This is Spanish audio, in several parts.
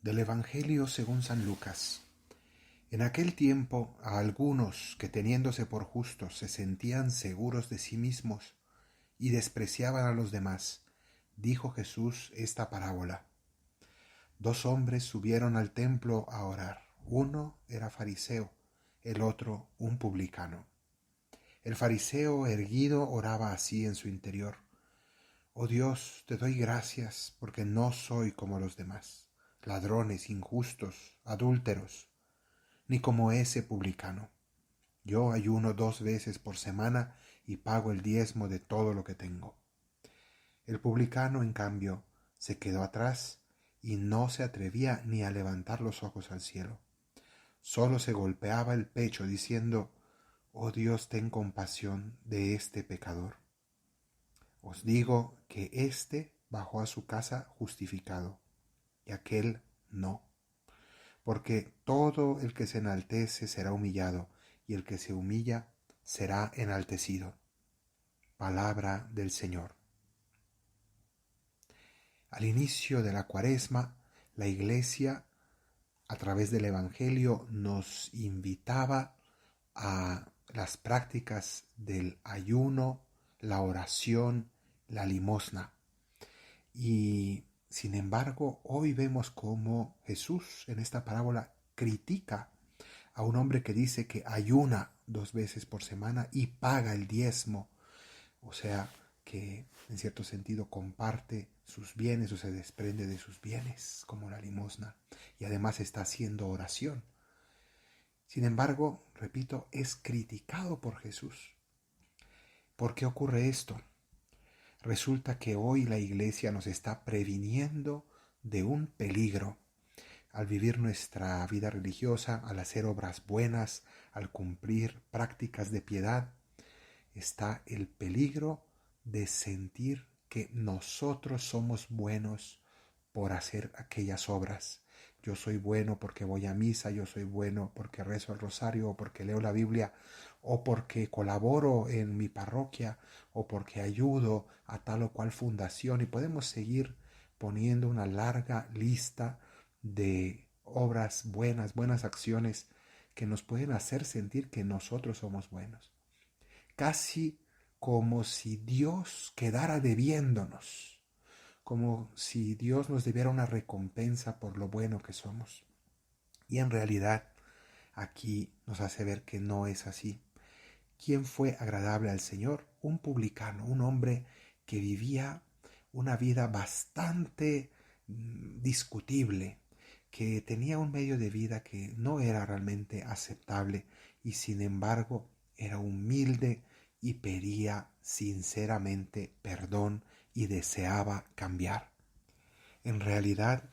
Del Evangelio según San Lucas. En aquel tiempo, a algunos que teniéndose por justos se sentían seguros de sí mismos y despreciaban a los demás, dijo Jesús esta parábola. 2 hombres subieron al templo a orar. Uno era fariseo, el otro un publicano. El fariseo erguido oraba así en su interior: Oh Dios, te doy gracias porque no soy como los demás, ladrones, injustos, adúlteros, ni como ese publicano. Yo ayuno 2 veces por semana y pago el diezmo de todo lo que tengo. El publicano, en cambio, se quedó atrás y no se atrevía ni a levantar los ojos al cielo. Solo se golpeaba el pecho diciendo: Oh Dios, ten compasión de este pecador. Os digo que éste bajó a su casa justificado, y aquel no. Porque todo el que se enaltece será humillado, y el que se humilla será enaltecido. Palabra del Señor. Al inicio de la Cuaresma, la Iglesia, a través del Evangelio, nos invitaba a las prácticas del ayuno, la oración, la limosna. Y sin embargo, hoy vemos cómo Jesús en esta parábola critica a un hombre que dice que ayuna 2 veces por semana y paga el diezmo, o sea, que en cierto sentido comparte sus bienes o se desprende de sus bienes, como la limosna, y además está haciendo oración. Sin embargo, repito, es criticado por Jesús. ¿Por qué ocurre esto? Resulta que hoy la Iglesia nos está previniendo de un peligro. Al vivir nuestra vida religiosa, al hacer obras buenas, al cumplir prácticas de piedad, está el peligro de sentir que nosotros somos buenos por hacer aquellas obras. Yo soy bueno porque voy a misa, yo soy bueno porque rezo el rosario, o porque leo la Biblia, o porque colaboro en mi parroquia, o porque ayudo a tal o cual fundación. Y podemos seguir poniendo una larga lista de obras buenas, buenas acciones que nos pueden hacer sentir que nosotros somos buenos. Casi como si Dios quedara debiéndonos, como si Dios nos debiera una recompensa por lo bueno que somos. Y en realidad aquí nos hace ver que no es así. ¿Quién fue agradable al Señor? Un publicano, un hombre que vivía una vida bastante discutible, que tenía un medio de vida que no era realmente aceptable y sin embargo era humilde y pedía sinceramente perdón y deseaba cambiar. En realidad,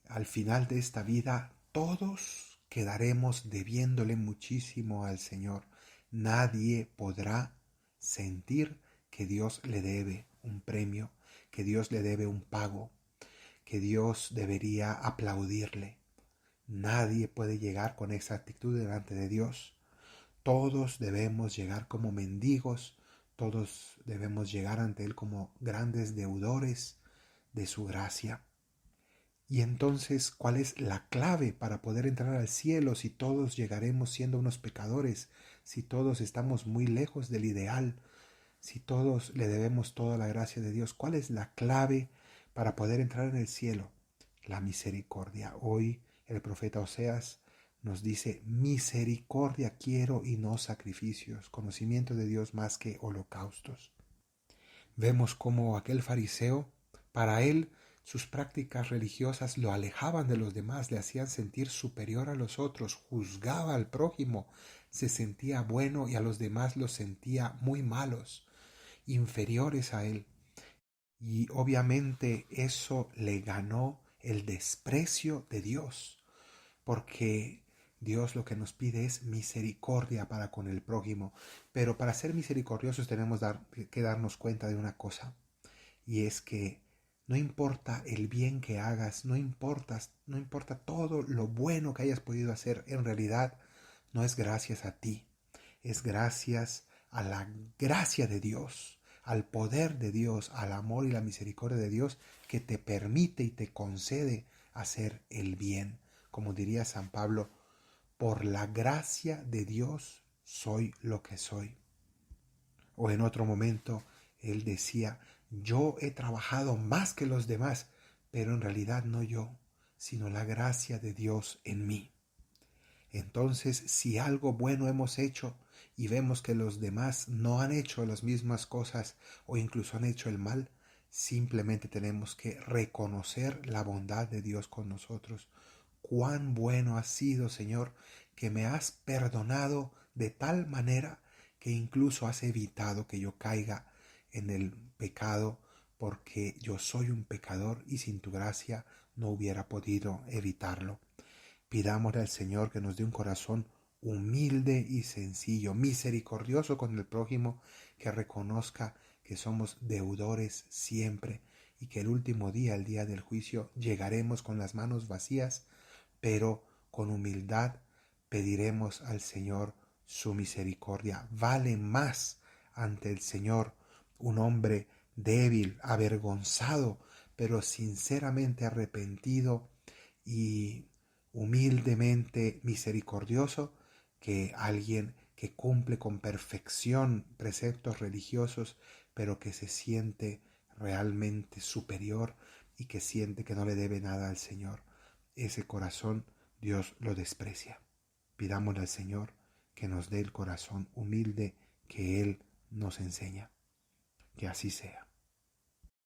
al final de esta vida, todos quedaremos debiéndole muchísimo al Señor. Nadie podrá sentir que Dios le debe un premio, que Dios le debe un pago, que Dios debería aplaudirle. Nadie puede llegar con esa actitud delante de Dios. Todos debemos llegar como mendigos, todos debemos llegar ante Él como grandes deudores de su gracia. Y entonces, ¿cuál es la clave para poder entrar al cielo si todos llegaremos siendo unos pecadores, si todos estamos muy lejos del ideal, si todos le debemos toda la gracia de Dios? ¿Cuál es la clave para poder entrar en el cielo? La misericordia. Hoy el profeta Oseas nos dice: misericordia quiero y no sacrificios, conocimiento de Dios más que holocaustos. Vemos cómo aquel fariseo, para él, sus prácticas religiosas lo alejaban de los demás, le hacían sentir superior a los otros, juzgaba al prójimo, se sentía bueno y a los demás los sentía muy malos, inferiores a él. Y obviamente eso le ganó el desprecio de Dios, porque Dios lo que nos pide es misericordia para con el prójimo. Pero para ser misericordiosos tenemos que darnos cuenta de una cosa, y es que no importa el bien que hagas, no importa todo lo bueno que hayas podido hacer, en realidad no es gracias a ti, es gracias a la gracia de Dios, al poder de Dios, al amor y la misericordia de Dios que te permite y te concede hacer el bien. Como diría San Pablo, por la gracia de Dios soy lo que soy. O en otro momento él decía, yo he trabajado más que los demás, pero en realidad no yo, sino la gracia de Dios en mí. Entonces, si algo bueno hemos hecho y vemos que los demás no han hecho las mismas cosas o incluso han hecho el mal, simplemente tenemos que reconocer la bondad de Dios con nosotros. Cuán bueno has sido, Señor, que me has perdonado de tal manera que incluso has evitado que yo caiga en el pecado, porque yo soy un pecador y sin tu gracia no hubiera podido evitarlo. Pidámosle al Señor que nos dé un corazón humilde y sencillo, misericordioso con el prójimo, que reconozca que somos deudores siempre y que el último día, el día del juicio, llegaremos con las manos vacías, pero con humildad pediremos al Señor su misericordia. Vale más ante el Señor un hombre débil, avergonzado, pero sinceramente arrepentido y humildemente misericordioso, que alguien que cumple con perfección preceptos religiosos, pero que se siente realmente superior y que siente que no le debe nada al Señor. Ese corazón Dios lo desprecia. Pidámosle al Señor que nos dé el corazón humilde que Él nos enseña. Que así sea.